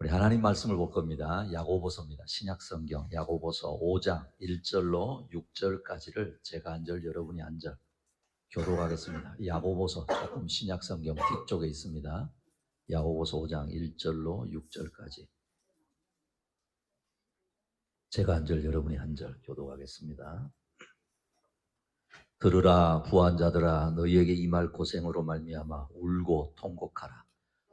우리 하나님 말씀을 볼 겁니다. 야고보서입니다. 신약성경 야고보서 5장 1절로 6절까지를 제가 한 절, 여러분이 한 절 교독하겠습니다. 야고보서 조금 신약성경 뒤쪽에 있습니다. 야고보서 5장 1절로 6절까지 제가 한 절, 여러분이 한 절 교독하겠습니다. 들으라 부한 자들아, 너희에게 임할 고생으로 말미암아 울고 통곡하라.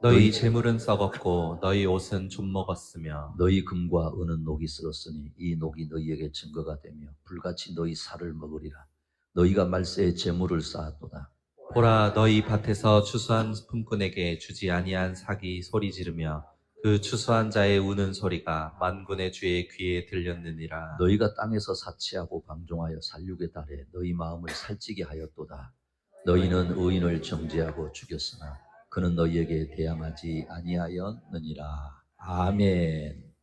너희 재물은 썩었고 너희 옷은 좀 먹었으며 너희 금과 은은 녹이 쓸었으니 이 녹이 너희에게 증거가 되며 불같이 너희 살을 먹으리라. 너희가 말세에 재물을 쌓았도다. 보라, 너희 밭에서 추수한 품꾼에게 주지 아니한 삭이 소리 지르며 그 추수한 자의 우는 소리가 만군의 주의 귀에 들렸느니라. 너희가 땅에서 사치하고 방종하여 살육에 달해 너희 마음을 살찌게 하였도다. 너희는 의인을 정죄하고 죽였으나 그는 너희에게 대항하지 아니하였느니라. 아멘.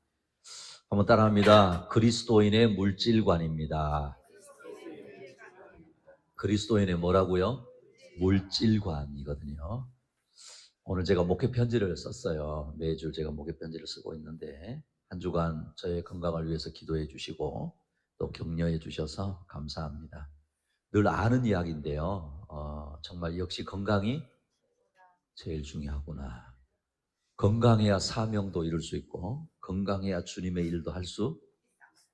한번 따라합니다. 그리스도인의 물질관입니다. 그리스도인의 뭐라고요? 물질관이거든요. 오늘 제가 목회 편지를 썼어요. 매주 제가 목회 편지를 쓰고 있는데 한 주간 저의 건강을 위해서 기도해 주시고 또 격려해 주셔서 감사합니다. 늘 아는 이야기인데요. 정말 역시 건강이 제일 중요하구나. 건강해야 사명도 이룰 수 있고 건강해야 주님의 일도 할 수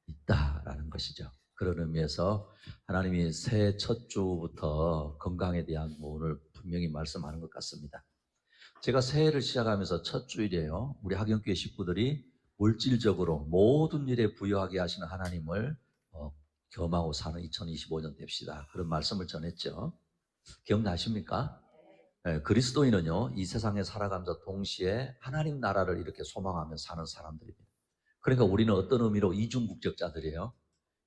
있다라는 것이죠. 그런 의미에서 하나님이 새해 첫 주부터 건강에 대한 오늘 분명히 말씀하는 것 같습니다. 제가 새해를 시작하면서 첫 주일이에요. 우리 학영교회 식구들이 물질적으로 모든 일에 부여하게 하시는 하나님을 겸하고 사는 2025년 됩시다. 그런 말씀을 전했죠. 기억나십니까? 네, 그리스도인은요, 이 세상에 살아가면서 동시에 하나님 나라를 이렇게 소망하며 사는 사람들입니다. 그러니까 우리는 어떤 의미로 이중국적자들이에요.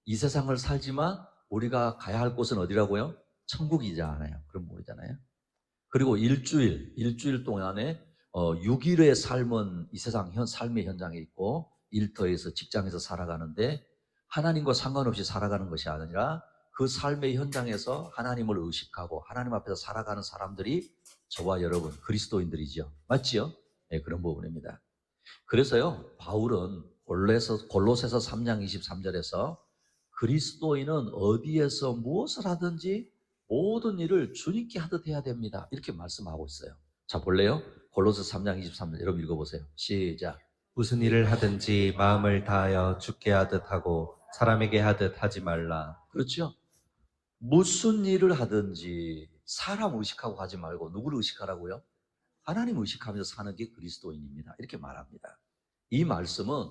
이 세상을 살지만 우리가 가야 할 곳은 어디라고요? 천국이잖아요. 그럼 모르잖아요. 그리고 일주일 동안에 6일의 삶은 이 세상 삶의 현장에 있고 일터에서 직장에서 살아가는데 하나님과 상관없이 살아가는 것이 아니라 그 삶의 현장에서 하나님을 의식하고 하나님 앞에서 살아가는 사람들이 저와 여러분 그리스도인들이죠. 맞지요? 네, 그런 부분입니다. 그래서요, 바울은 골로새서 3장 23절에서 그리스도인은 어디에서 무엇을 하든지 모든 일을 주님께 하듯 해야 됩니다. 이렇게 말씀하고 있어요. 자, 볼래요? 골로새 3장 23절 여러분 읽어보세요. 시작. 무슨 일을 하든지 마음을 다하여 주께 하듯 하고 사람에게 하듯 하지 말라. 그렇죠? 무슨 일을 하든지 사람 의식하고 하지 말고 누구를 의식하라고요? 하나님 의식하면서 사는 게 그리스도인입니다. 이렇게 말합니다. 이 말씀은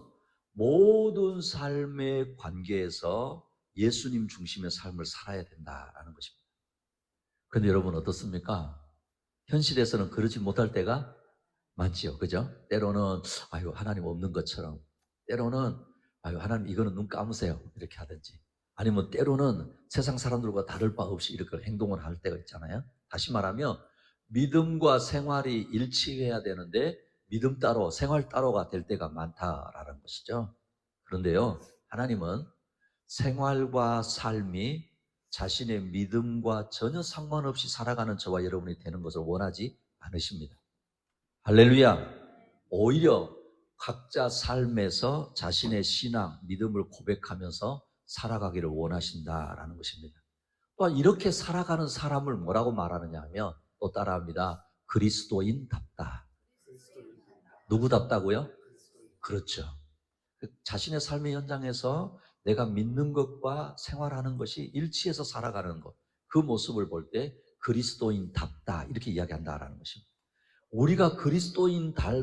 모든 삶의 관계에서 예수님 중심의 삶을 살아야 된다라는 것입니다. 그런데 여러분 어떻습니까? 현실에서는 그러지 못할 때가 많지요. 그죠? 때로는 아유 하나님 없는 것처럼, 때로는 아유 하나님 이거는 눈 감으세요 이렇게 하든지, 아니면 때로는 세상 사람들과 다를 바 없이 이렇게 행동을 할 때가 있잖아요. 다시 말하면 믿음과 생활이 일치해야 되는데 믿음 따로 생활 따로가 될 때가 많다라는 것이죠. 그런데요, 하나님은 생활과 삶이 자신의 믿음과 전혀 상관없이 살아가는 저와 여러분이 되는 것을 원하지 않으십니다. 할렐루야. 오히려 각자 삶에서 자신의 신앙, 믿음을 고백하면서 살아가기를 원하신다라는 것입니다. 또한 이렇게 살아가는 사람을 뭐라고 말하느냐 하면 또 따라합니다. 그리스도인답다. 누구답다고요? 그렇죠. 자신의 삶의 현장에서 내가 믿는 것과 생활하는 것이 일치해서 살아가는 것, 그 모습을 볼 때 그리스도인답다 이렇게 이야기한다라는 것입니다. 우리가 그리스도인 닮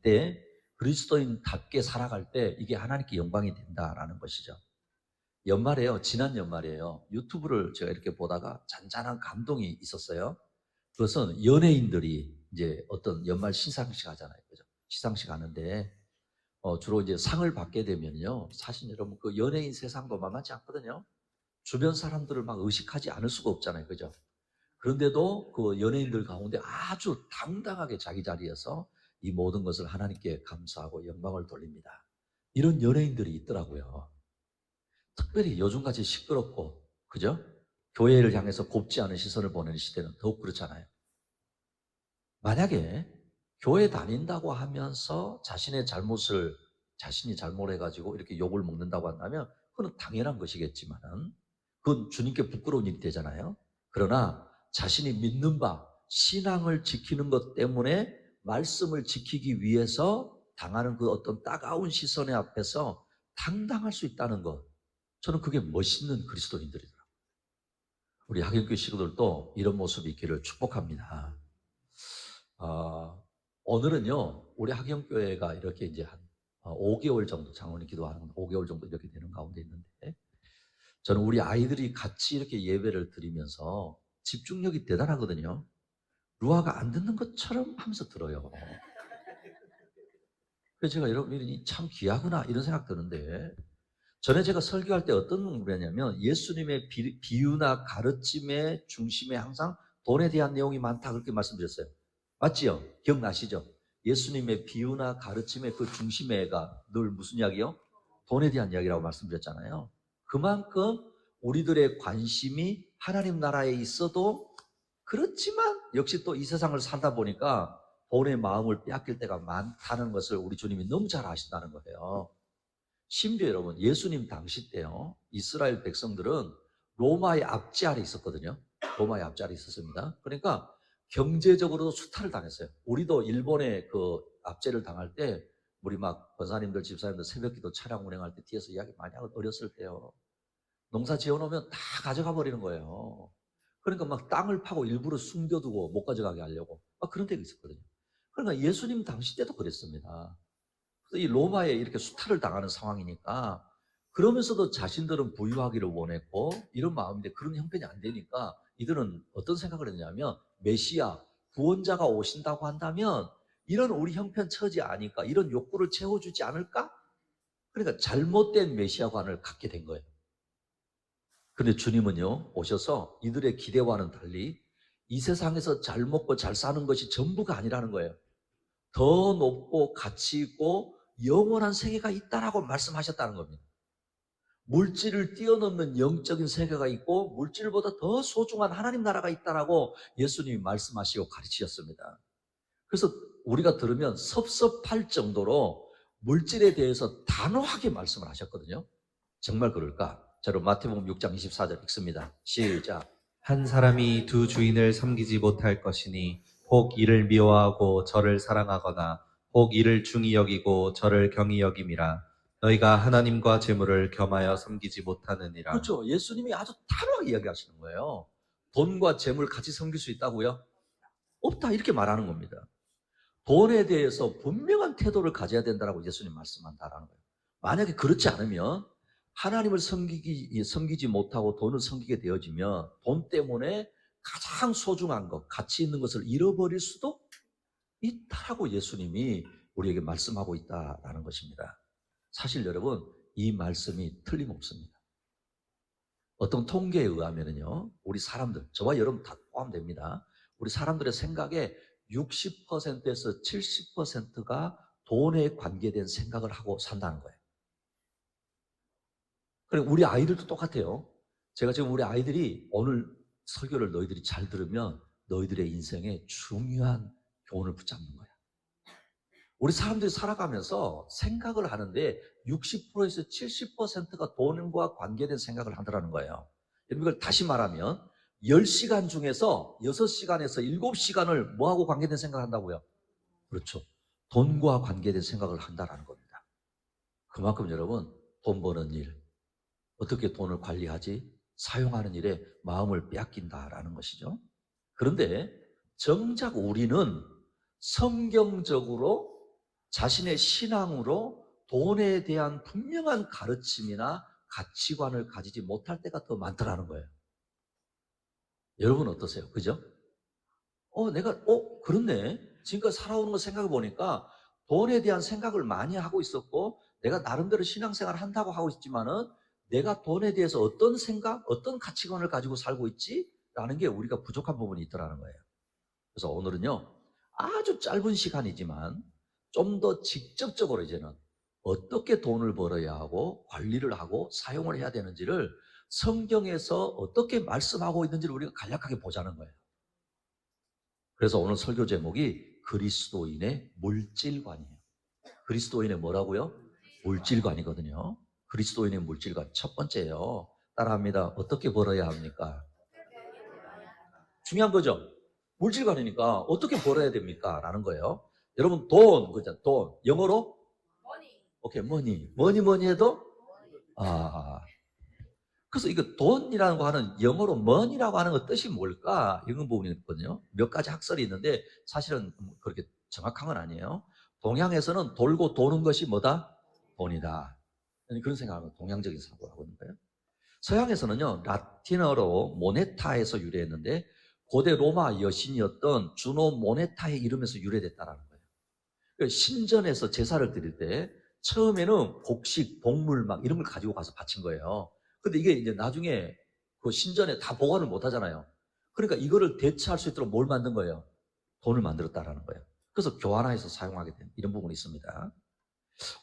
때, 그리스도인답게 살아갈 때 이게 하나님께 영광이 된다라는 것이죠. 연말에요, 지난 연말이에요. 유튜브를 제가 이렇게 보다가 잔잔한 감동이 있었어요. 그것은 연예인들이 이제 어떤 연말 시상식 하잖아요. 그죠? 시상식 하는데, 주로 이제 상을 받게 되면요. 사실 여러분, 그 연예인 세상도 만만치 않거든요. 주변 사람들을 막 의식하지 않을 수가 없잖아요. 그죠? 그런데도 그 연예인들 가운데 아주 당당하게 자기 자리에서 이 모든 것을 하나님께 감사하고 영광을 돌립니다. 이런 연예인들이 있더라고요. 특별히 요즘같이 시끄럽고, 그죠? 교회를 향해서 곱지 않은 시선을 보내는 시대는 더욱 그렇잖아요. 만약에 교회 다닌다고 하면서 자신의 잘못을 자신이 잘못해가지고 이렇게 욕을 먹는다고 한다면 그건 당연한 것이겠지만 그건 주님께 부끄러운 일이 되잖아요. 그러나 자신이 믿는 바 신앙을 지키는 것 때문에 말씀을 지키기 위해서 당하는 그 어떤 따가운 시선의 앞에서 당당할 수 있다는 것, 저는 그게 멋있는 그리스도인들이더라고요. 우리 학연교회 식구들도 이런 모습이 있기를 축복합니다. 오늘은요, 우리 학연교회가 이렇게 이제 한 5개월 정도, 장로님 기도하는 5개월 정도 이렇게 되는 가운데 있는데, 저는 우리 아이들이 같이 이렇게 예배를 드리면서 집중력이 대단하거든요. 루아가 안 듣는 것처럼 하면서 들어요. 그래서 제가 여러분이 참 귀하구나 이런 생각 드는데, 전에 제가 설교할 때 어떤 공부했냐면 예수님의 비유나 가르침의 중심에 항상 돈에 대한 내용이 많다 그렇게 말씀드렸어요. 맞지요? 기억나시죠? 예수님의 비유나 가르침의 그 중심에가 늘 무슨 이야기요? 돈에 대한 이야기라고 말씀드렸잖아요. 그만큼 우리들의 관심이 하나님 나라에 있어도 그렇지만 역시 또 이 세상을 살다 보니까 돈의 마음을 빼앗길 때가 많다는 것을 우리 주님이 너무 잘 아신다는 거예요. 심지어 여러분, 예수님 당시 때요, 이스라엘 백성들은 로마의 압제 아래 있었거든요. 로마의 압제 아래 있었습니다. 그러니까 경제적으로도 수탈을 당했어요. 우리도 일본의 그 압제를 당할 때 우리 막 권사님들, 집사님들 새벽기도 차량 운행할 때 뒤에서 이야기 많이 하고 어렸을 때요. 농사 지어놓으면 다 가져가 버리는 거예요. 그러니까 막 땅을 파고 일부러 숨겨두고 못 가져가게 하려고 막 그런 데가 있었거든요. 그러니까 예수님 당시 때도 그랬습니다. 그래서 이 로마에 이렇게 수탈을 당하는 상황이니까 그러면서도 자신들은 부유하기를 원했고 이런 마음인데 그런 형편이 안 되니까 이들은 어떤 생각을 했냐면 메시아, 구원자가 오신다고 한다면 이런 우리 형편 처지 아니까 이런 욕구를 채워주지 않을까? 그러니까 잘못된 메시아관을 갖게 된 거예요. 근데 주님은요, 오셔서 이들의 기대와는 달리 이 세상에서 잘 먹고 잘 사는 것이 전부가 아니라는 거예요. 더 높고 가치 있고 영원한 세계가 있다라고 말씀하셨다는 겁니다. 물질을 뛰어넘는 영적인 세계가 있고 물질보다 더 소중한 하나님 나라가 있다라고 예수님이 말씀하시고 가르치셨습니다. 그래서 우리가 들으면 섭섭할 정도로 물질에 대해서 단호하게 말씀을 하셨거든요. 정말 그럴까? 자, 그럼 마태복음 6장 24절 읽습니다. 시작. 한 사람이 두 주인을 섬기지 못할 것이니 혹 이를 미워하고 저를 사랑하거나 혹 이를 중히 여기고 저를 경히 여김이라. 너희가 하나님과 재물을 겸하여 섬기지 못하느니라. 그렇죠. 예수님이 아주 단호하게 이야기하시는 거예요. 돈과 재물 같이 섬길 수 있다고요? 없다 이렇게 말하는 겁니다. 돈에 대해서 분명한 태도를 가져야 된다고 예수님 말씀한다라는 거예요. 만약에 그렇지 않으면 하나님을 섬기지 못하고 돈을 섬기게 되어지면 돈 때문에 가장 소중한 것, 가치 있는 것을 잃어버릴 수도 있다라고 예수님이 우리에게 말씀하고 있다라는 것입니다. 사실 여러분, 이 말씀이 틀림없습니다. 어떤 통계에 의하면요, 우리 사람들, 저와 여러분 다 포함됩니다. 우리 사람들의 생각에 60%에서 70%가 돈에 관계된 생각을 하고 산다는 거예요. 그리고 우리 아이들도 똑같아요. 제가 지금 우리 아이들이 오늘 설교를 너희들이 잘 들으면 너희들의 인생에 중요한 교훈을 붙잡는 거야. 우리 사람들이 살아가면서 생각을 하는데 60%에서 70%가 돈과 관계된 생각을 하더라는 거예요. 이걸 다시 말하면 10시간 중에서 6시간에서 7시간을 뭐하고 관계된 생각을 한다고요? 그렇죠. 돈과 관계된 생각을 한다는 겁니다. 그만큼 여러분, 돈 버는 일, 어떻게 돈을 관리하지? 사용하는 일에 마음을 빼앗긴다라는 것이죠. 그런데 정작 우리는 성경적으로 자신의 신앙으로 돈에 대한 분명한 가르침이나 가치관을 가지지 못할 때가 더 많더라는 거예요. 여러분 어떠세요? 그죠? 그렇네. 지금까지 살아오는 거 생각해 보니까 돈에 대한 생각을 많이 하고 있었고, 내가 나름대로 신앙생활을 한다고 하고 있지만은, 내가 돈에 대해서 어떤 생각, 어떤 가치관을 가지고 살고 있지? 라는 게 우리가 부족한 부분이 있더라는 거예요. 그래서 오늘은요, 아주 짧은 시간이지만, 좀 더 직접적으로 이제는 어떻게 돈을 벌어야 하고, 관리를 하고, 사용을 해야 되는지를 성경에서 어떻게 말씀하고 있는지를 우리가 간략하게 보자는 거예요. 그래서 오늘 설교 제목이 그리스도인의 물질관이에요. 그리스도인의 뭐라고요? 물질관이거든요. 그리스도인의 물질관. 첫 번째요. 따라합니다. 어떻게 벌어야 합니까? 중요한 거죠. 물질관이니까 어떻게 벌어야 됩니까? 라는 거예요. 여러분 그죠? 돈. 영어로? 오케이, 뭐니 해도 그래서 이거 돈이라는 거 하는 영어로 money라고 하는 거 뜻이 뭘까? 이런 부분이 있거든요. 몇 가지 학설이 있는데 사실은 그렇게 정확한 건 아니에요. 동양에서는 돌고 도는 것이 뭐다? 돈이다. 그런 생각을 동양적인 사고를 하고 있는 거예요. 서양에서는요, 라틴어로 모네타에서 유래했는데 고대 로마 여신이었던 주노 모네타의 이름에서 유래됐다라는 거예요. 그러니까 신전에서 제사를 드릴 때 처음에는 곡식, 곡물 막 이런 걸 가지고 가서 바친 거예요. 근데 이게 이제 나중에 그 신전에 다 보관을 못 하잖아요. 그러니까 이거를 대체할 수 있도록 뭘 만든 거예요? 돈을 만들었다라는 거예요. 그래서 교환화해서 사용하게 된 이런 부분이 있습니다.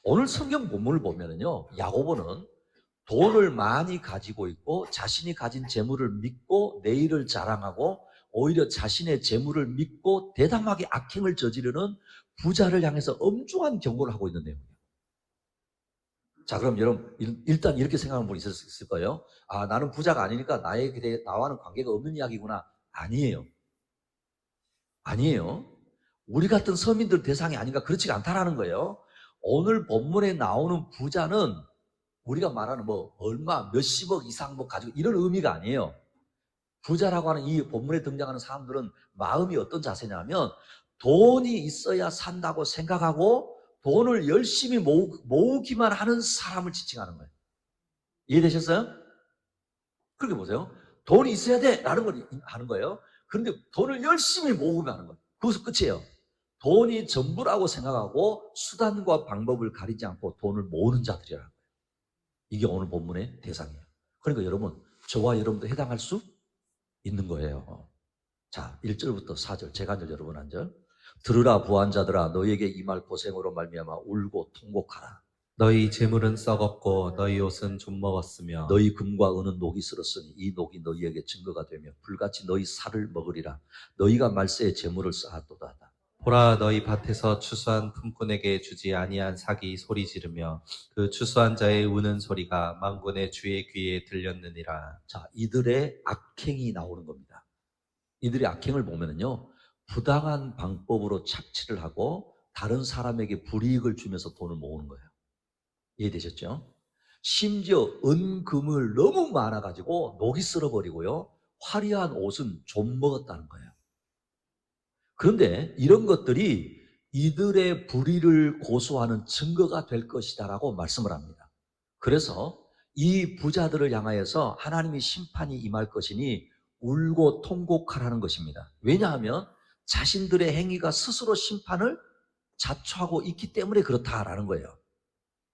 오늘 성경 본문을 보면은요, 야고보는 돈을 많이 가지고 있고 자신이 가진 재물을 믿고 내일을 자랑하고 오히려 자신의 재물을 믿고 대담하게 악행을 저지르는 부자를 향해서 엄중한 경고를 하고 있는 내용이에요. 자, 그럼 여러분 일단 이렇게 생각하는 분이 있을 수 있을 거예요. 아, 나는 부자가 아니니까 나와는 관계가 없는 이야기구나. 아니에요. 우리 같은 서민들 대상이 아닌가, 그렇지가 않다라는 거예요. 오늘 본문에 나오는 부자는 우리가 말하는 뭐 얼마 몇십억 이상 뭐 가지고 이런 의미가 아니에요. 부자라고 하는 이 본문에 등장하는 사람들은 마음이 어떤 자세냐면 돈이 있어야 산다고 생각하고 돈을 열심히 모으기만 하는 사람을 지칭하는 거예요. 이해되셨어요? 그렇게 보세요. 돈이 있어야 돼 라는 걸 하는 거예요. 그런데 돈을 열심히 모으면 하는 거예요. 거기서 끝이에요. 돈이 전부라고 생각하고 수단과 방법을 가리지 않고 돈을 모으는 자들이라는 거예요. 이게 오늘 본문의 대상이에요. 그러니까 여러분, 저와 여러분도 해당할 수 있는 거예요. 자, 1절부터 4절, 제가 한 절, 여러분 한 절. 들으라 부한자들아, 너희에게 임할 고생으로 말미암아 울고 통곡하라. 너희 재물은 썩었고 너희 옷은 좀 먹었으며 너희 금과 은은 녹이 슬었으니 이 녹이 너희에게 증거가 되며 불같이 너희 살을 먹으리라. 너희가 말세에 재물을 쌓았도다. 보라 너희 밭에서 추수한 품꾼에게 주지 아니한 삭이 소리 지르며 그 추수한 자의 우는 소리가 만군의 주의 귀에 들렸느니라. 자, 이들의 악행이 나오는 겁니다. 이들의 악행을 보면은요, 부당한 방법으로 착취를 하고 다른 사람에게 불이익을 주면서 돈을 모으는 거예요. 이해되셨죠? 심지어 은금을 너무 많아가지고 녹이 쓸어버리고요, 화려한 옷은 좀 먹었다는 거예요. 그런데 이런 것들이 이들의 불의를 고소하는 증거가 될 것이다라고 말씀을 합니다. 그래서 이 부자들을 향하여서 하나님의 심판이 임할 것이니 울고 통곡하라는 것입니다. 왜냐하면 자신들의 행위가 스스로 심판을 자초하고 있기 때문에 그렇다라는 거예요.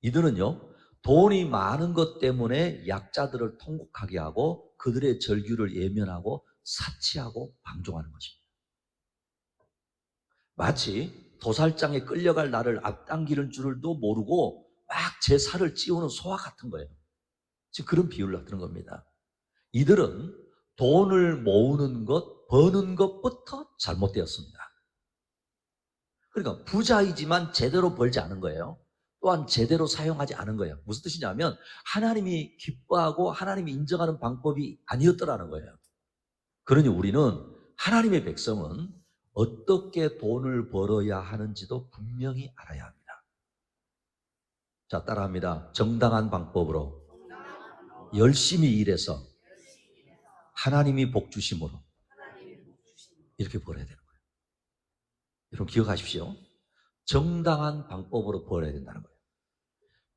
이들은요, 돈이 많은 것 때문에 약자들을 통곡하게 하고 그들의 절규를 예면하고 사치하고 방종하는 것입니다. 마치 도살장에 끌려갈 나를 앞당기는 줄도 모르고 막 제 살을 찌우는 소와 같은 거예요. 지금 그런 비유를 드는 겁니다. 이들은 돈을 모으는 것, 버는 것부터 잘못되었습니다. 그러니까 부자이지만 제대로 벌지 않은 거예요. 또한 제대로 사용하지 않은 거예요. 무슨 뜻이냐면 하나님이 기뻐하고 하나님이 인정하는 방법이 아니었더라는 거예요. 그러니 우리는, 하나님의 백성은 어떻게 돈을 벌어야 하는지도 분명히 알아야 합니다. 자, 따라합니다. 정당한 방법으로 열심히 일해서 하나님이 복 주심으로 이렇게 벌어야 되는 거예요. 여러분 기억하십시오. 정당한 방법으로 벌어야 된다는 거예요.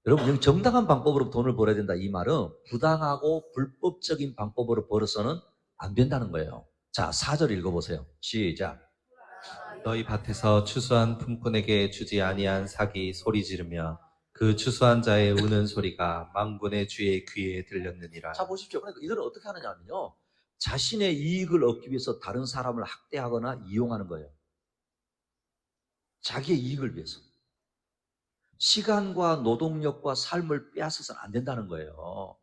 여러분, 여기 정당한 방법으로 돈을 벌어야 된다, 이 말은 부당하고 불법적인 방법으로 벌어서는 안 된다는 거예요. 자, 4절 읽어보세요. 시작. 너희 밭에서 추수한 품꾼에게 주지 아니한 삭이 소리 지르며 그 추수한 자의 우는 소리가 만군의 주의 귀에 들렸느니라. 자, 보십시오. 그러니까 이들은 어떻게 하느냐면요, 자신의 이익을 얻기 위해서 다른 사람을 학대하거나 이용하는 거예요. 자기의 이익을 위해서. 시간과 노동력과 삶을 빼앗아서는 안 된다는 거예요.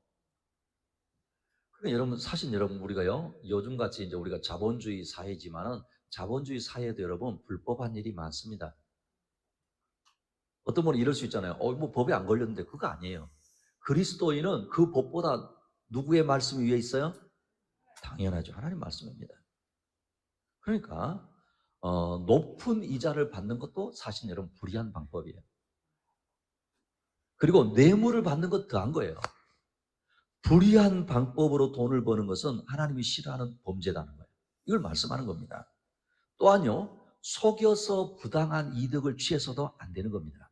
그러니까 여러분, 사실 여러분, 우리가요, 요즘같이 이제 우리가 자본주의 사회지만은 자본주의 사회에도 여러분 불법한 일이 많습니다. 어떤 분은 이럴 수 있잖아요. 뭐 법에 안 걸렸는데. 그거 아니에요. 그리스도인은 그 법보다 누구의 말씀이 위에 있어요? 당연하죠. 하나님 말씀입니다. 그러니까 높은 이자를 받는 것도 사실 여러분 불의한 방법이에요. 그리고 뇌물을 받는 것 더한 거예요. 불의한 방법으로 돈을 버는 것은 하나님이 싫어하는 범죄라는 거예요. 이걸 말씀하는 겁니다. 또한요, 속여서 부당한 이득을 취해서도 안 되는 겁니다.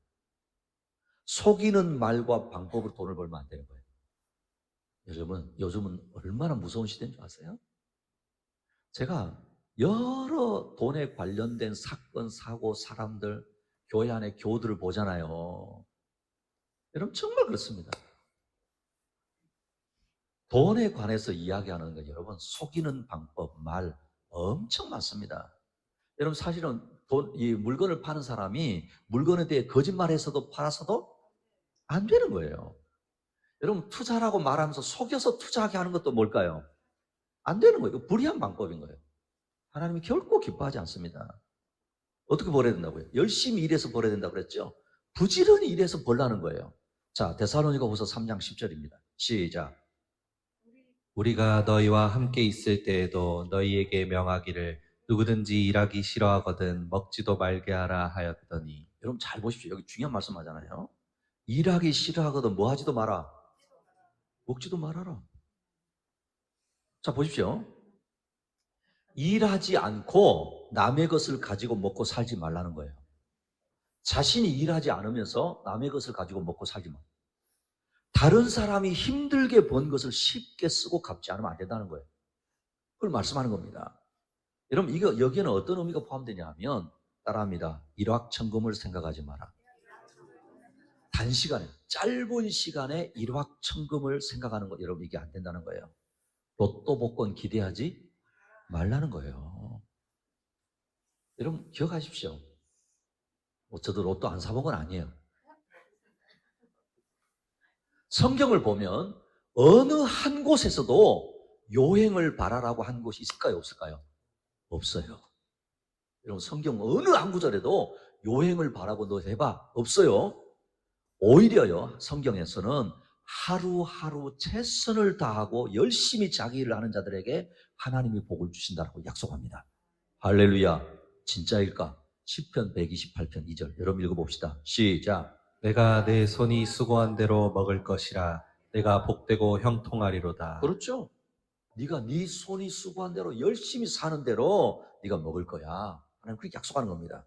속이는 말과 방법으로 돈을 벌면 안 되는 거예요. 요즘은 얼마나 무서운 시대인 줄 아세요? 제가 여러 돈에 관련된 사건, 사고, 사람들, 교회 안에 교우들을 보잖아요. 여러분 정말 그렇습니다. 돈에 관해서 이야기하는 거 여러분 속이는 방법, 말 엄청 많습니다. 여러분 사실은 이 물건을 파는 사람이 물건에 대해 거짓말해서도 팔아서도 안 되는 거예요. 여러분 투자라고 말하면서 속여서 투자하게 하는 것도 뭘까요? 안 되는 거예요. 불의한 방법인 거예요. 하나님이 결코 기뻐하지 않습니다. 어떻게 벌어야 된다고요? 열심히 일해서 벌어야 된다고 그랬죠? 부지런히 일해서 벌라는 거예요. 자, 데살로니가후서 3장 10절입니다. 시작. 우리가 너희와 함께 있을 때에도 너희에게 명하기를 누구든지 일하기 싫어하거든 먹지도 말게 하라 하였더니. 여러분 잘 보십시오. 여기 중요한 말씀 하잖아요. 일하기 싫어하거든 뭐 하지도 마라. 먹지도 말아라. 자, 보십시오. 일하지 않고 남의 것을 가지고 먹고 살지 말라는 거예요. 자신이 일하지 않으면서 남의 것을 가지고 먹고 살지 마. 다른 사람이 힘들게 번 것을 쉽게 쓰고 갚지 않으면 안 된다는 거예요. 그걸 말씀하는 겁니다. 여러분, 여기에는 어떤 의미가 포함되냐 하면, 따라합니다. 일확천금을 생각하지 마라. 단시간에, 짧은 시간에 일확천금을 생각하는 것, 여러분, 이게 안 된다는 거예요. 로또 복권 기대하지 말라는 거예요. 여러분, 기억하십시오. 저도 로또 안 사본 건 아니에요. 성경을 보면 어느 한 곳에서도 요행을 바라라고 한 곳이 있을까요? 없을까요? 없어요. 여러분 성경 어느 한 구절에도 요행을 바라고 너 해봐. 없어요. 오히려요 성경에서는 하루하루 최선을 다하고 열심히 자기 일을 하는 자들에게 하나님이 복을 주신다고 약속합니다. 할렐루야. 진짜일까? 시편 128편 2절 여러분 읽어봅시다. 시작. 내가 내 손이 수고한 대로 먹을 것이라 내가 복되고 형통하리로다. 그렇죠. 네가 네 손이 수고한 대로 열심히 사는 대로 네가 먹을 거야. 하나님 그렇게 약속하는 겁니다.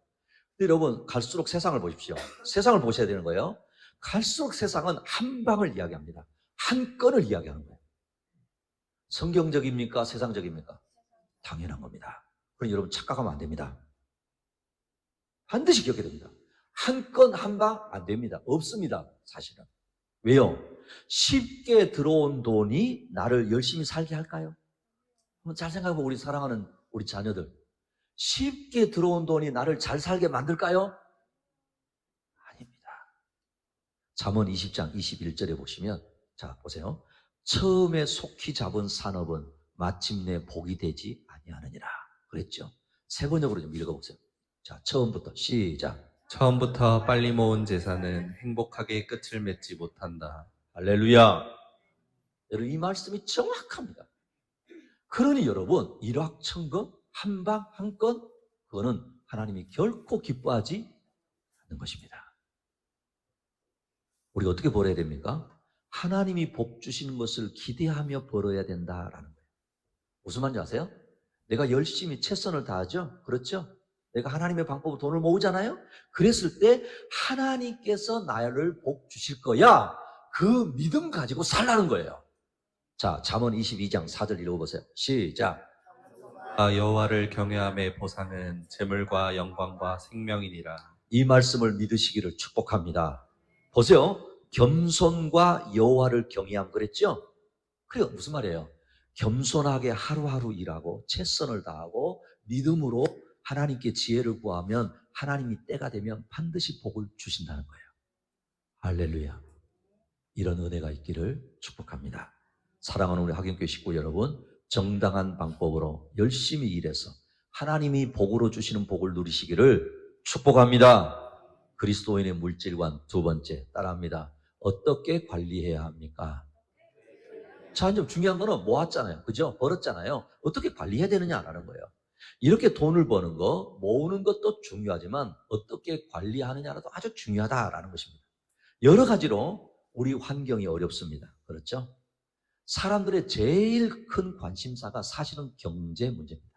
근데 여러분 갈수록 세상을 보십시오. 세상을 보셔야 되는 거예요. 갈수록 세상은 한 방을 이야기합니다. 한 건을 이야기하는 거예요. 성경적입니까? 세상적입니까? 당연한 겁니다. 그럼 여러분 착각하면 안 됩니다. 반드시 기억해야 됩니다. 한 건 한 방 안 됩니다. 없습니다. 사실은. 왜요? 쉽게 들어온 돈이 나를 열심히 살게 할까요? 한번 잘 생각해보고 우리 사랑하는 우리 자녀들. 쉽게 들어온 돈이 나를 잘 살게 만들까요? 아닙니다. 잠언 20장 21절에 보시면 자 보세요. 처음에 속히 잡은 산업은 마침내 복이 되지 아니하느니라 그랬죠. 세 번역으로 좀 읽어보세요. 자 처음부터 시작. 처음부터 빨리 모은 재산은 행복하게 끝을 맺지 못한다. 할렐루야. 여러분 이 말씀이 정확합니다. 그러니 여러분 일확천금 한 방 한 건 그거는 하나님이 결코 기뻐하지 않는 것입니다. 우리가 어떻게 벌어야 됩니까? 하나님이 복 주시는 것을 기대하며 벌어야 된다라는 거예요. 무슨 말인지 아세요? 내가 열심히 최선을 다하죠? 그렇죠? 내가 하나님의 방법으로 돈을 모으잖아요? 그랬을 때 하나님께서 나를 복 주실 거야. 그 믿음 가지고 살라는 거예요. 자, 잠언 22장 4절 읽어보세요. 시작. 여호와를 경외함의 보상은 재물과 영광과 생명이니라. 이 말씀을 믿으시기를 축복합니다. 보세요. 겸손과 여호와를 경외함 그랬죠? 그래요. 무슨 말이에요? 겸손하게 하루하루 일하고 최선을 다하고 믿음으로 하나님께 지혜를 구하면 하나님이 때가 되면 반드시 복을 주신다는 거예요. 할렐루야. 이런 은혜가 있기를 축복합니다. 사랑하는 우리 학연교회 식구 여러분, 정당한 방법으로 열심히 일해서 하나님이 복으로 주시는 복을 누리시기를 축복합니다. 그리스도인의 물질관 두 번째 따라합니다. 어떻게 관리해야 합니까? 자, 이제 중요한 거는 모았잖아요. 그죠? 벌었잖아요. 어떻게 관리해야 되느냐라는 거예요. 이렇게 돈을 버는 거, 모으는 것도 중요하지만 어떻게 관리하느냐도 아주 중요하다라는 것입니다. 여러 가지로 우리 환경이 어렵습니다. 그렇죠? 사람들의 제일 큰 관심사가 사실은 경제 문제입니다.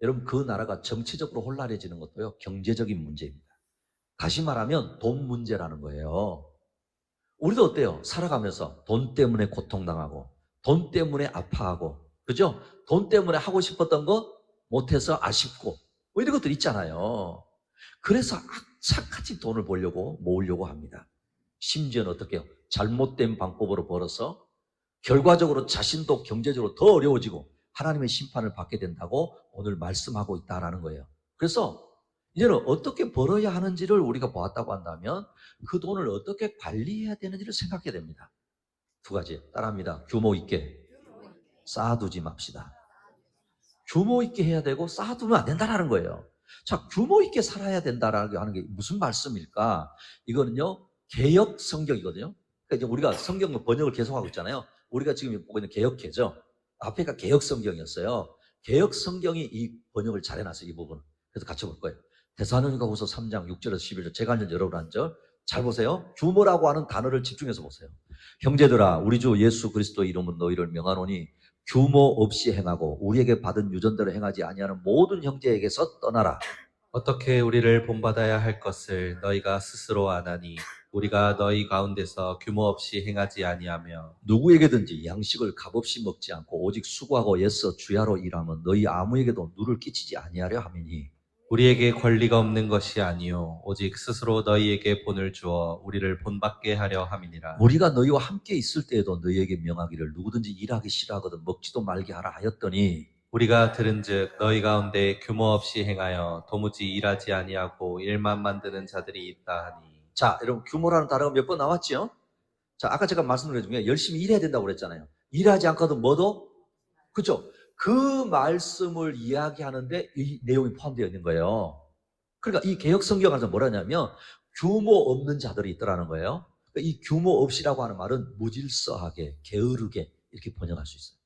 여러분, 그 나라가 정치적으로 혼란해지는 것도요, 경제적인 문제입니다. 다시 말하면 돈 문제라는 거예요. 우리도 어때요? 살아가면서 돈 때문에 고통당하고 돈 때문에 아파하고, 그죠? 돈 때문에 하고 싶었던 거 못해서 아쉽고 뭐 이런 것들 있잖아요. 그래서 악착같이 돈을 벌려고 모으려고 합니다. 심지어는 어떻게 해요? 잘못된 방법으로 벌어서 결과적으로 자신도 경제적으로 더 어려워지고 하나님의 심판을 받게 된다고 오늘 말씀하고 있다는 거예요. 그래서 이제는 어떻게 벌어야 하는지를 우리가 보았다고 한다면 그 돈을 어떻게 관리해야 되는지를 생각해야 됩니다. 두 가지 따라합니다. 규모 있게 쌓아두지 맙시다. 규모 있게 해야 되고 쌓아두면 안 된다는 거예요. 자, 규모 있게 살아야 된다는 게 무슨 말씀일까? 이거는요, 개역 성경이거든요. 그러니까 이제 우리가 성경 번역을 계속하고 있잖아요. 우리가 지금 보고 있는 개역개죠. 앞에가 개역 성경이었어요. 개역 성경이 이 번역을 잘 해놨어요, 이 부분. 그래서 같이 볼 거예요. 데살로니가후서 3장 6절에서 11절, 제가 한 절, 여러분 한 절. 잘 보세요. 규모라고 하는 단어를 집중해서 보세요. 형제들아, 우리 주 예수 그리스도의 이름은 너희를 명하노니 규모 없이 행하고 우리에게 받은 유전대로 행하지 아니하는 모든 형제에게서 떠나라. 어떻게 우리를 본받아야 할 것을 너희가 스스로 아나니 우리가 너희 가운데서 규모 없이 행하지 아니하며 누구에게든지 양식을 값없이 먹지 않고 오직 수고하고 애써 주야로 일하면 너희 아무에게도 누를 끼치지 아니하려 함이니. 우리에게 권리가 없는 것이 아니요 오직 스스로 너희에게 본을 주어 우리를 본받게 하려 함이니라. 우리가 너희와 함께 있을 때에도 너희에게 명하기를 누구든지 일하기 싫어하거든 먹지도 말게 하라 하였더니 우리가 들은즉 너희 가운데 규모 없이 행하여 도무지 일하지 아니하고 일만 만드는 자들이 있다 하니. 자, 여러분 규모라는 단어가 몇 번 나왔죠? 자, 아까 제가 말씀드린 중에 열심히 일해야 된다고 그랬잖아요. 일하지 않거든 뭐도? 그죠? 그 말씀을 이야기하는데 이 내용이 포함되어 있는 거예요. 그러니까 이 개혁 성경에서 뭐라냐면 규모 없는 자들이 있더라는 거예요. 그러니까 이 규모 없이라고 하는 말은 무질서하게, 게으르게 이렇게 번역할 수 있어요.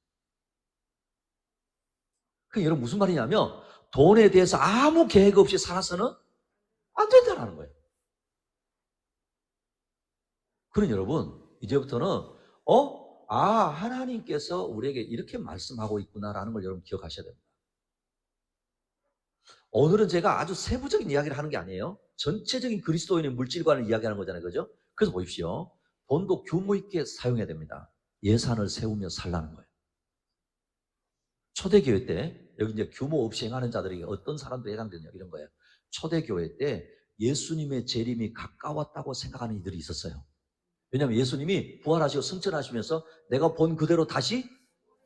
그 여러분 무슨 말이냐면 돈에 대해서 아무 계획 없이 살아서는 안 된다는 거예요. 그러니 여러분 이제부터는 하나님께서 우리에게 이렇게 말씀하고 있구나라는 걸 여러분 기억하셔야 됩니다. 오늘은 제가 아주 세부적인 이야기를 하는 게 아니에요. 전체적인 그리스도인의 물질관을 이야기하는 거잖아요. 그죠? 그래서 보십시오. 돈도 규모 있게 사용해야 됩니다. 예산을 세우며 살라는 거예요. 초대교회 때 여기 이제 규모 없이 행하는 자들이 어떤 사람들이 해당되냐 이런 거예요. 초대교회 때 예수님의 재림이 가까웠다고 생각하는 이들이 있었어요. 왜냐하면 예수님이 부활하시고 승천하시면서 내가 본 그대로 다시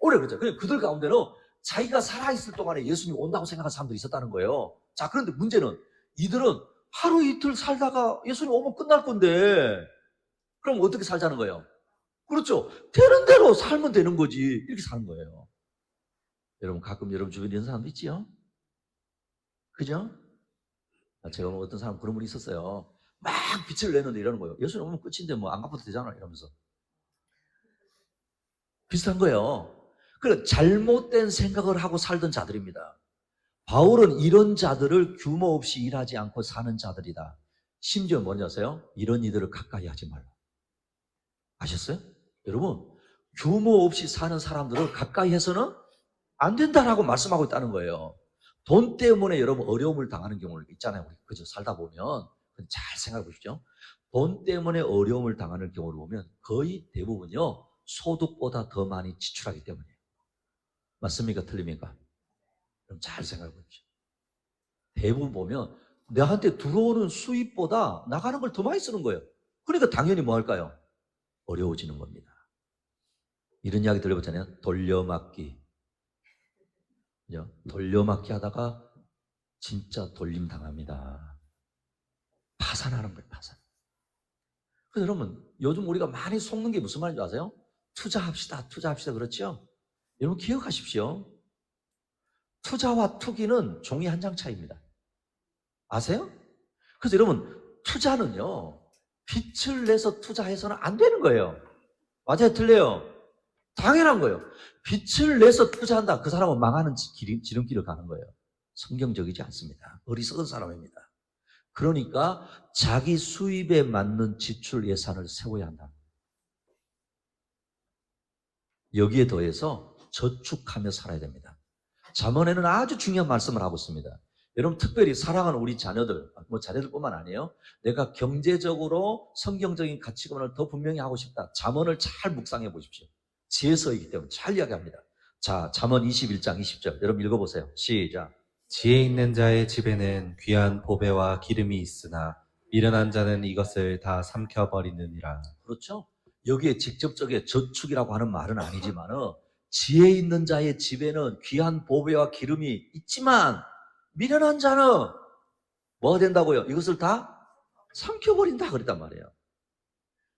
오래 그랬죠. 그들 가운데는 자기가 살아있을 동안에 예수님이 온다고 생각하는 사람들이 있었다는 거예요. 자, 그런데 문제는 이들은 하루 이틀 살다가 예수님 오면 끝날 건데 그럼 어떻게 살자는 거예요? 그렇죠. 되는 대로 살면 되는 거지. 이렇게 사는 거예요. 여러분 가끔 여러분 주변에 이런 사람도 있지요? 그죠? 제가 어떤 사람 그런 분이 있었어요. 막 빛을 내는데 이러는 거예요. 예수님 오면 끝인데 뭐 안 갚아도 되잖아 이러면서. 비슷한 거예요. 그러니까 잘못된 생각을 하고 살던 자들입니다. 바울은 이런 자들을 규모 없이 일하지 않고 사는 자들이다. 심지어 뭐냐 아세요? 이런 이들을 가까이 하지 말라. 아셨어요? 여러분 규모 없이 사는 사람들을 가까이 해서는 안 된다라고 말씀하고 있다는 거예요. 돈 때문에 여러분 어려움을 당하는 경우를 있잖아요. 우리 그저 살다 보면 잘 생각해 보십시오. 돈 때문에 어려움을 당하는 경우를 보면 거의 대부분요 소득보다 더 많이 지출하기 때문이에요. 맞습니까? 틀립니까? 그럼 잘 생각해 보십시오. 대부분 보면 나한테 들어오는 수입보다 나가는 걸 더 많이 쓰는 거예요. 그러니까 당연히 뭐 할까요? 어려워지는 겁니다. 이런 이야기 들어보잖아요. 돌려막기. 그죠? 돌려막기 하다가 진짜 돌림 당합니다. 파산하는 거예요, 파산. 그래서 여러분, 요즘 우리가 많이 속는 게 무슨 말인지 아세요? 투자합시다, 투자합시다. 그렇죠? 여러분 기억하십시오. 투자와 투기는 종이 한 장 차이입니다. 아세요? 그래서 여러분, 투자는요, 빚을 내서 투자해서는 안 되는 거예요. 맞아요? 틀려요? 당연한 거예요. 빚을 내서 투자한다. 그 사람은 망하는 지름길을 가는 거예요. 성경적이지 않습니다. 어리석은 사람입니다. 그러니까 자기 수입에 맞는 지출 예산을 세워야 한다. 여기에 더해서 저축하며 살아야 됩니다. 잠언에는 아주 중요한 말씀을 하고 있습니다. 여러분, 특별히 사랑하는 우리 자녀들, 자녀들뿐만 아니에요. 내가 경제적으로 성경적인 가치관을 더 분명히 하고 싶다. 잠언을 잘 묵상해 보십시오. 지혜서이기 때문에 잘 이야기합니다. 자, 잠언 21장 20절 여러분 읽어보세요. 시작. 지혜 있는 자의 집에는 귀한 보배와 기름이 있으나 미련한 자는 이것을 다 삼켜버리느니라. 그렇죠? 여기에 직접적인 저축이라고 하는 말은 아니지만 지혜 있는 자의 집에는 귀한 보배와 기름이 있지만 미련한 자는 뭐가 된다고요? 이것을 다 삼켜버린다 그랬단 말이에요.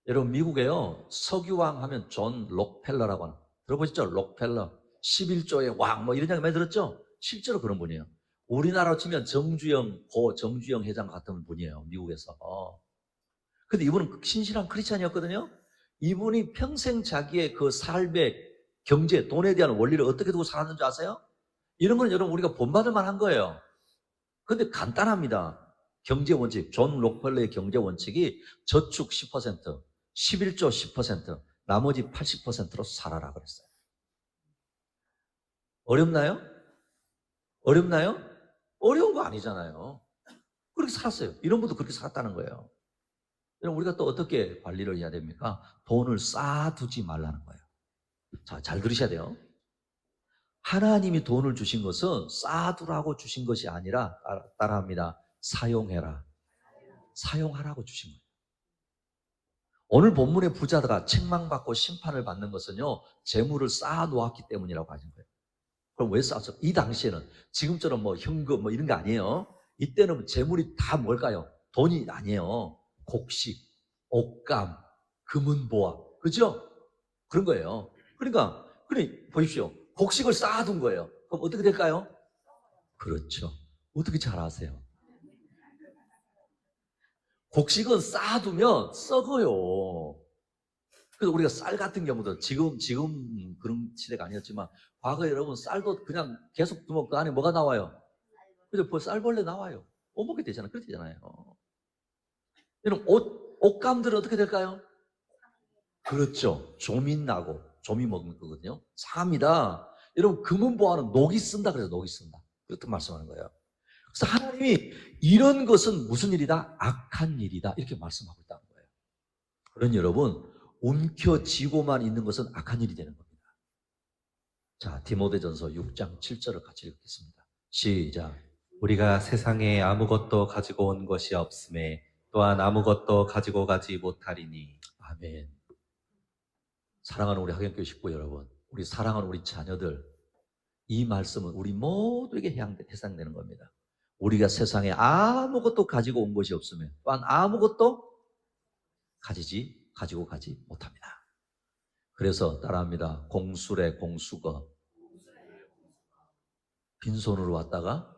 여러분, 미국에요, 석유왕 하면 존 록펠러라고 하는, 들어보셨죠? 록펠러 11조의 왕 이런 얘기 많이 들었죠? 실제로 그런 분이에요. 우리나라로 치면 정주영 회장 같은 분이에요, 미국에서. 근데 이분은 신실한 크리스찬이었거든요. 이분이 평생 자기의 그 삶의 경제, 돈에 대한 원리를 어떻게 두고 살았는지 아세요? 이런 건 여러분 우리가 본받을 만한 거예요. 근데 간단합니다. 경제 원칙, 존 록펠러의 경제 원칙이 저축 10%, 11조 10%, 나머지 80%로 살아라 그랬어요. 어렵나요? 어렵나요? 어려운 거 아니잖아요. 그렇게 살았어요. 이런 분도 그렇게 살았다는 거예요. 여러분, 우리가 또 어떻게 관리를 해야 됩니까? 돈을 쌓아두지 말라는 거예요. 자, 잘 들으셔야 돼요. 하나님이 돈을 주신 것은 쌓아두라고 주신 것이 아니라, 따라합니다. 사용해라. 사용하라고 주신 거예요. 오늘 본문의 부자가 책망받고 심판을 받는 것은요, 재물을 쌓아놓았기 때문이라고 하신 거예요. 그럼 왜 쌓았어? 이 당시에는 지금처럼 현금 이런 거 아니에요. 이때는 재물이 다 뭘까요? 돈이 아니에요. 곡식, 옷감, 금은보화, 그죠? 그런 거예요. 그러니까 보십시오. 곡식을 쌓아둔 거예요. 그럼 어떻게 될까요? 그렇죠. 어떻게 잘 아세요? 곡식은 쌓아두면 썩어요. 그래서 우리가 쌀 같은 경우도 지금 그런 시대가 아니었지만 과거에 여러분 쌀도 그냥 계속 두면 그 안에 뭐가 나와요? 그죠? 쌀벌레 나와요. 못 먹게 되잖아요. 그렇게 되잖아요. 여러분 옷감들은 어떻게 될까요? 그렇죠. 조미 나고 조미 먹는 거거든요. 상합니다. 여러분 금은보화는 녹이 쓴다 그래서 녹이 쓴다. 그렇게 말씀하는 거예요. 그래서 하나님이 이런 것은 무슨 일이다? 악한 일이다. 이렇게 말씀하고 있다는 거예요. 그러니 여러분 움켜쥐고만 있는 것은 악한 일이 되는 겁니다. 자, 디모데전서 6장 7절을 같이 읽겠습니다. 시작. 우리가 세상에 아무것도 가지고 온 것이 없음에 또한 아무것도 가지고 가지 못하리니. 아멘. 사랑하는 우리 학연교회 식구 여러분, 우리 사랑하는 우리 자녀들, 이 말씀은 우리 모두에게 해당되는 겁니다. 우리가 세상에 아무것도 가지고 온 것이 없으면 또한 아무것도 가지고 가지 못합니다. 그래서 따라합니다. 공술의 공수거. 빈손으로 왔다가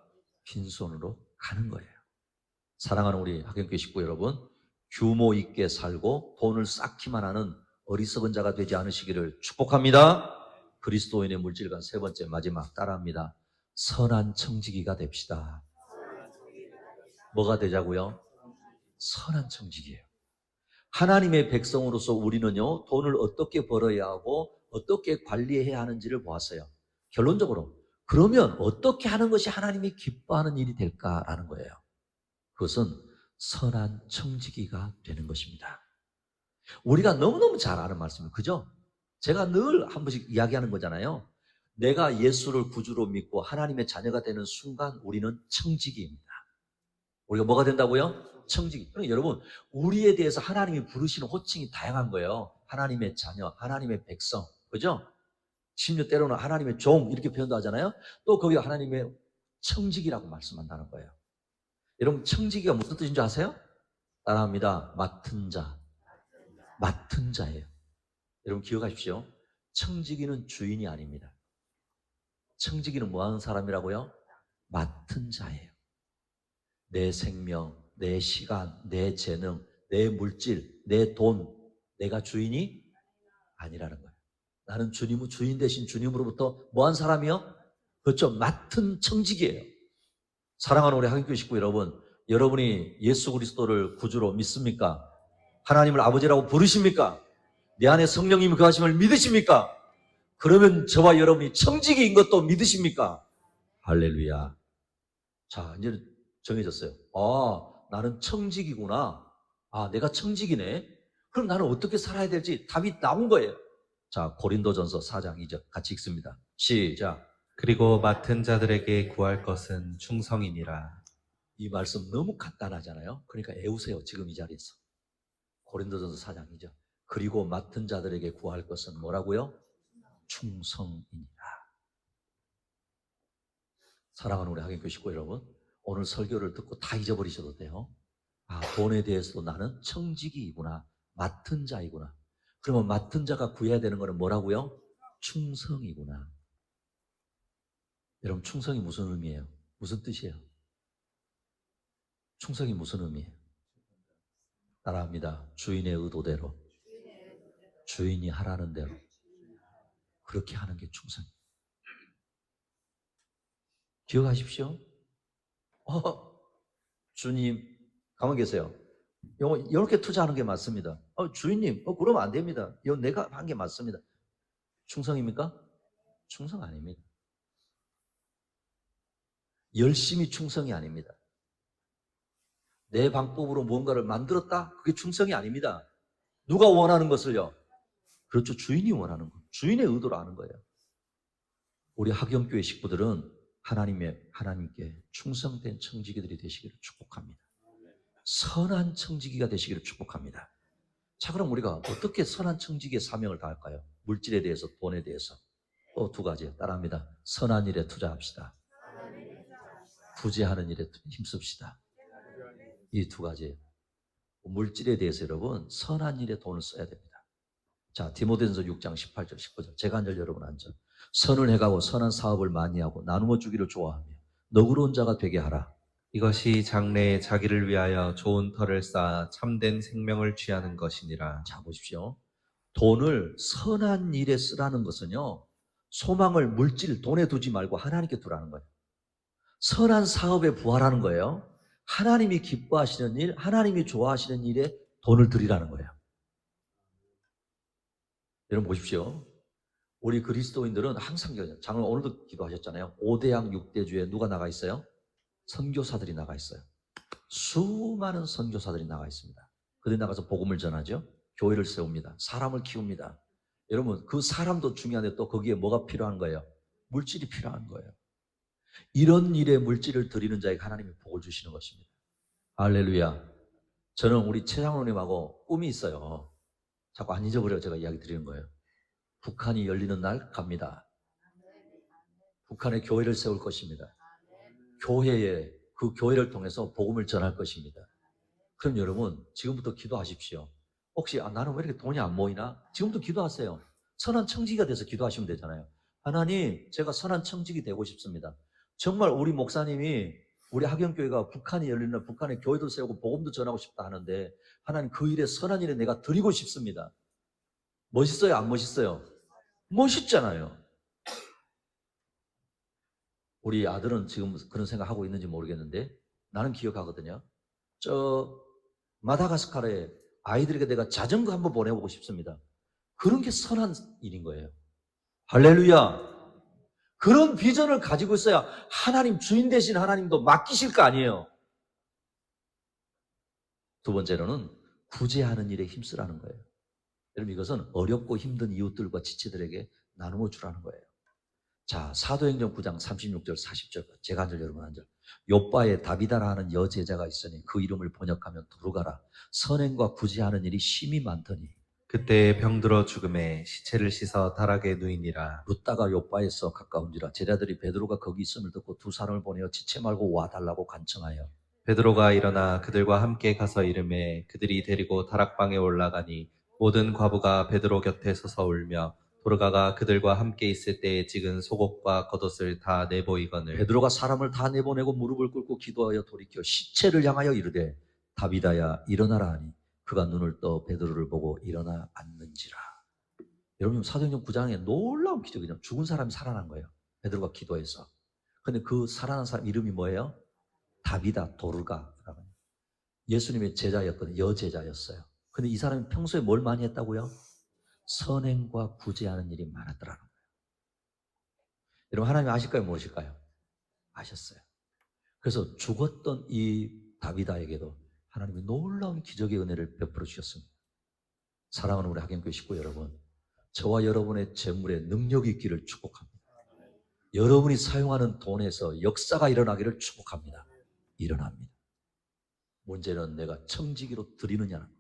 빈손으로 가는 거예요. 사랑하는 우리 학연교회 식구 여러분, 규모 있게 살고 돈을 쌓기만 하는 어리석은 자가 되지 않으시기를 축복합니다. 그리스도인의 물질관 세 번째 마지막 따라합니다. 선한 청지기가 됩시다. 뭐가 되자고요? 선한 청지기예요. 하나님의 백성으로서 우리는요, 돈을 어떻게 벌어야 하고 어떻게 관리해야 하는지를 보았어요. 결론적으로 그러면 어떻게 하는 것이 하나님이 기뻐하는 일이 될까라는 거예요. 그것은 선한 청지기가 되는 것입니다. 우리가 너무너무 잘 아는 말씀이에요. 그죠? 제가 늘 한 번씩 이야기하는 거잖아요. 내가 예수를 구주로 믿고 하나님의 자녀가 되는 순간 우리는 청지기입니다. 우리가 뭐가 된다고요? 청지기. 그러니까 여러분, 우리에 대해서 하나님이 부르시는 호칭이 다양한 거예요. 하나님의 자녀, 하나님의 백성. 그죠? 심지어 때로는 하나님의 종 이렇게 표현도 하잖아요. 또 거기가 하나님의 청지기라고 말씀한다는 거예요. 여러분, 청지기가 무슨 뜻인 줄 아세요? 따라합니다. 맡은 자. 맡은 자예요. 여러분 기억하십시오. 청지기는 주인이 아닙니다. 청지기는 뭐 하는 사람이라고요? 맡은 자예요. 내 생명, 내 시간, 내 재능, 내 물질, 내 돈, 내가 주인이 아니라는 거예요. 나는 주님의 주인 대신 주님으로부터 뭐 한 사람이요? 그렇죠. 맡은 청지기예요. 사랑하는 우리 하객교 식구 여러분, 여러분이 예수 그리스도를 구주로 믿습니까? 하나님을 아버지라고 부르십니까? 내 안에 성령님이 거하심을 믿으십니까? 그러면 저와 여러분이 청지기인 것도 믿으십니까? 할렐루야. 자, 이제 정해졌어요. 아, 나는 청지기구나. 아, 내가 청지기네. 그럼 나는 어떻게 살아야 될지 답이 나온 거예요. 자, 고린도전서 4장 2절 같이 읽습니다. 시작. 그리고 맡은 자들에게 구할 것은 충성이니라. 이 말씀 너무 간단하잖아요. 그러니까 애우세요. 지금 이 자리에서. 고린도전서 4장 2절. 그리고 맡은 자들에게 구할 것은 뭐라고요? 충성이니라. 사랑하는 우리 하객교 식구 여러분, 오늘 설교를 듣고 다 잊어버리셔도 돼요. 아, 돈에 대해서도 나는 청지기이구나. 맡은 자이구나. 그러면 맡은 자가 구해야 되는 거는 뭐라고요? 충성이구나. 여러분, 충성이 무슨 의미예요? 무슨 뜻이에요? 충성이 무슨 의미예요? 따라합니다. 주인의 의도대로, 주인이 하라는 대로 그렇게 하는 게 충성이에요. 기억하십시오. 주님, 가만히 계세요. 이렇게 투자하는 게 맞습니다. 주인님, 그러면 안 됩니다. 이거 내가 한 게 맞습니다. 충성입니까? 충성 아닙니다. 열심히 충성이 아닙니다. 내 방법으로 무언가를 만들었다? 그게 충성이 아닙니다. 누가 원하는 것을요? 그렇죠. 주인이 원하는 것. 주인의 의도로 하는 거예요. 우리 하경교회 식구들은 하나님께 충성된 청지기들이 되시기를 축복합니다. 선한 청지기가 되시기를 축복합니다. 자, 그럼 우리가 어떻게 선한 청지기의 사명을 다할까요? 물질에 대해서, 돈에 대해서. 또 두 가지 따라합니다. 선한 일에 투자합시다. 부재하는 일에 힘씁시다. 이 두 가지. 물질에 대해서 여러분 선한 일에 돈을 써야 됩니다. 자, 디모데전서 6장 18절 19절 제가 한 절 여러분 한 절. 선을 해가고 선한 사업을 많이 하고 나누어 주기를 좋아하며 너그러운 자가 되게 하라. 이것이 장래에 자기를 위하여 좋은 터를 쌓아 참된 생명을 취하는 것이니라. 자, 보십시오. 돈을 선한 일에 쓰라는 것은요, 소망을 물질, 돈에 두지 말고 하나님께 두라는 거예요. 선한 사업에 부활하는 거예요. 하나님이 기뻐하시는 일, 하나님이 좋아하시는 일에 돈을 들이라는 거예요. 여러분 보십시오. 우리 그리스도인들은 항상 장로 오늘도 기도하셨잖아요. 5대양 6대주에 누가 나가 있어요? 선교사들이 나가 있어요. 수많은 선교사들이 나가 있습니다. 그들이 나가서 복음을 전하죠. 교회를 세웁니다. 사람을 키웁니다. 여러분 그 사람도 중요한데 또 거기에 뭐가 필요한 거예요? 물질이 필요한 거예요. 이런 일에 물질을 드리는 자에게 하나님이 복을 주시는 것입니다. 할렐루야. 저는 우리 최 장로님하고 꿈이 있어요. 자꾸 안 잊어버려요. 제가 이야기 드리는 거예요. 북한이 열리는 날 갑니다. 북한에 교회를 세울 것입니다. 교회에 그 교회를 통해서 복음을 전할 것입니다. 그럼 여러분 지금부터 기도하십시오. 혹시 나는 왜 이렇게 돈이 안 모이나? 지금부터 기도하세요. 선한 청지기가 돼서 기도하시면 되잖아요. 하나님, 제가 선한 청지기 되고 싶습니다. 정말 우리 목사님이 우리 하경교회가 북한이 열리는 날 북한에 교회도 세우고 복음도 전하고 싶다 하는데 하나님 그 일에 선한 일에 내가 드리고 싶습니다. 멋있어요? 안 멋있어요? 멋있잖아요. 우리 아들은 지금 그런 생각하고 있는지 모르겠는데 나는 기억하거든요. 저 마다가스카르에 아이들에게 내가 자전거 한번 보내보고 싶습니다. 그런 게 선한 일인 거예요. 할렐루야. 그런 비전을 가지고 있어야 하나님 주인 되신 하나님도 맡기실 거 아니에요. 두 번째로는 구제하는 일에 힘쓰라는 거예요. 여러분 이것은 어렵고 힘든 이웃들과 지체들에게 나누어 주라는 거예요. 자, 사도행전 9장 36절 40절 제가 한 절 여러분 한 절. 욥바에 다비다라 하는 여제자가 있으니 그 이름을 번역하면 두루가라. 선행과 구제하는 일이 심히 많더니 그때 병들어 죽음에 시체를 씻어 다락에 누이니라. 룻다가 욥바에서 가까운지라. 제자들이 베드로가 거기 있음을 듣고 두 사람을 보내어 지체 말고 와달라고 간청하여 베드로가 일어나 그들과 함께 가서 이르매 그들이 데리고 다락방에 올라가니 모든 과부가 베드로 곁에 서서 울며 도르가가 그들과 함께 있을 때에 찍은 속옷과 겉옷을 다 내보이거늘 베드로가 사람을 다 내보내고 무릎을 꿇고 기도하여 돌이켜 시체를 향하여 이르되 다비다야 일어나라 하니 그가 눈을 떠 베드로를 보고 일어나 앉는지라. 여러분 사도행전 9장에 놀라운 기적이죠. 죽은 사람이 살아난 거예요. 베드로가 기도해서. 근데 그 살아난 사람 이름이 뭐예요? 다비다 도르가라고. 예수님의 제자였거든요. 여제자였어요. 근데 이 사람이 평소에 뭘 많이 했다고요? 선행과 구제하는 일이 많았더라는 거예요. 여러분 하나님 아실까요? 무엇일까요? 아셨어요. 그래서 죽었던 이 다비다에게도 하나님이 놀라운 기적의 은혜를 베풀어 주셨습니다. 사랑하는 우리 학연교회 식구 여러분, 저와 여러분의 재물에 능력이 있기를 축복합니다. 여러분이 사용하는 돈에서 역사가 일어나기를 축복합니다. 일어납니다. 문제는 내가 청지기로 드리느냐는 거예요.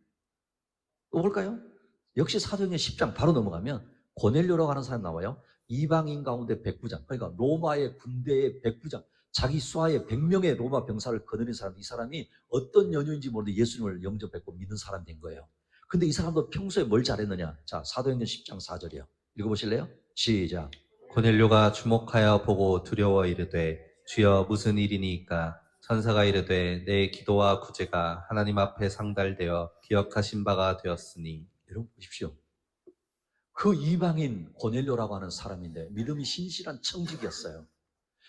또 볼까요? 역시 사도행전 10장 바로 넘어가면 고넬료라고 하는 사람 나와요. 이방인 가운데 백부장, 그러니까 로마의 군대의 백부장, 자기 수하에 100명의 로마 병사를 거느린 사람, 이 사람이 어떤 연유인지 모르는데 예수님을 영접했고 믿는 사람 된 거예요. 근데 이 사람도 평소에 뭘 잘했느냐? 자, 사도행전 10장 4절이요. 읽어보실래요? 시작. 고넬료가 주목하여 보고 두려워 이르되 주여 무슨 일이니까? 천사가 이르되 내 기도와 구제가 하나님 앞에 상달되어 기억하신 바가 되었으니. 여러분 보십시오. 그 이방인 고넬료라고 하는 사람인데 믿음이 신실한 청직이었어요.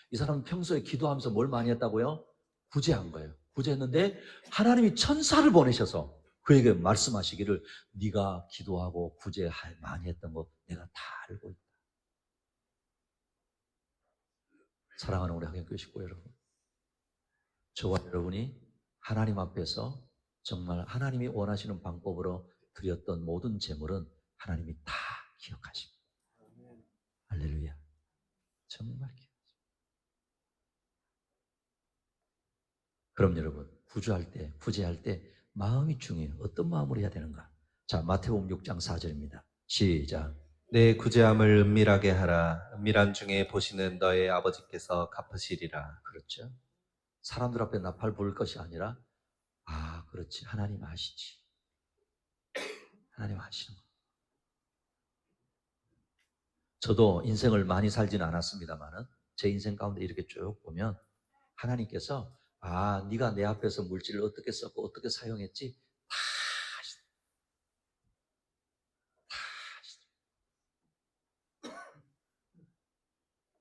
이 사람은 평소에 기도하면서 뭘 많이 했다고요? 구제한 거예요. 구제했는데 하나님이 천사를 보내셔서 그에게 말씀하시기를 네가 기도하고 구제할 많이 했던 거 내가 다 알고 있다. 사랑하는 우리 학연교회 식구 여러분, 저와 여러분이 하나님 앞에서 정말 하나님이 원하시는 방법으로 드렸던 모든 재물은 하나님이 다 기억하십니다. 할렐루야. 정말 기억하십니다. 그럼 여러분, 구제할 때 마음이 중요해요. 어떤 마음으로 해야 되는가? 자, 마태복음 6장 4절입니다. 시작. 내 구제함을 은밀하게 하라. 은밀한 중에 보시는 너의 아버지께서 갚으시리라. 그렇죠. 사람들 앞에 나팔 부을 것이 아니라 그렇지. 하나님 아시지. 하나님 아시는 거. 저도 인생을 많이 살지는 않았습니다만은 제 인생 가운데 이렇게 쭉 보면 하나님께서 네가 내 앞에서 물질을 어떻게 썼고 어떻게 사용했지 다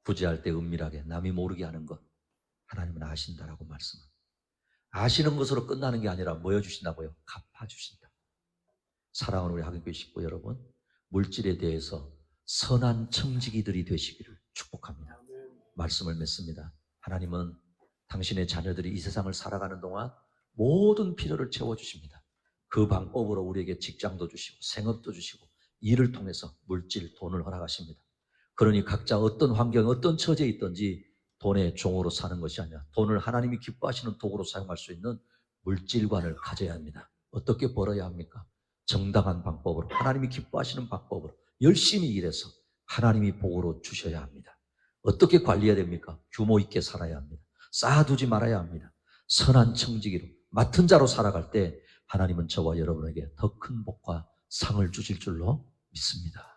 구제할 때 은밀하게 남이 모르게 하는 것 하나님은 아신다라고 말씀합니다. 아시는 것으로 끝나는 게 아니라 뭐 해주신다고요? 갚아주신다. 사랑하는 우리 학연교회 식구 여러분, 물질에 대해서 선한 청지기들이 되시기를 축복합니다. 말씀을 맺습니다. 하나님은 당신의 자녀들이 이 세상을 살아가는 동안 모든 필요를 채워주십니다. 그 방법으로 우리에게 직장도 주시고 생업도 주시고 일을 통해서 물질, 돈을 허락하십니다. 그러니 각자 어떤 환경, 어떤 처지에 있든지 돈의 종으로 사는 것이 아니라 돈을 하나님이 기뻐하시는 도구로 사용할 수 있는 물질관을 가져야 합니다. 어떻게 벌어야 합니까? 정당한 방법으로, 하나님이 기뻐하시는 방법으로 열심히 일해서 하나님이 복으로 주셔야 합니다. 어떻게 관리해야 됩니까? 규모 있게 살아야 합니다. 쌓아두지 말아야 합니다. 선한 청지기로 맡은 자로 살아갈 때 하나님은 저와 여러분에게 더 큰 복과 상을 주실 줄로 믿습니다.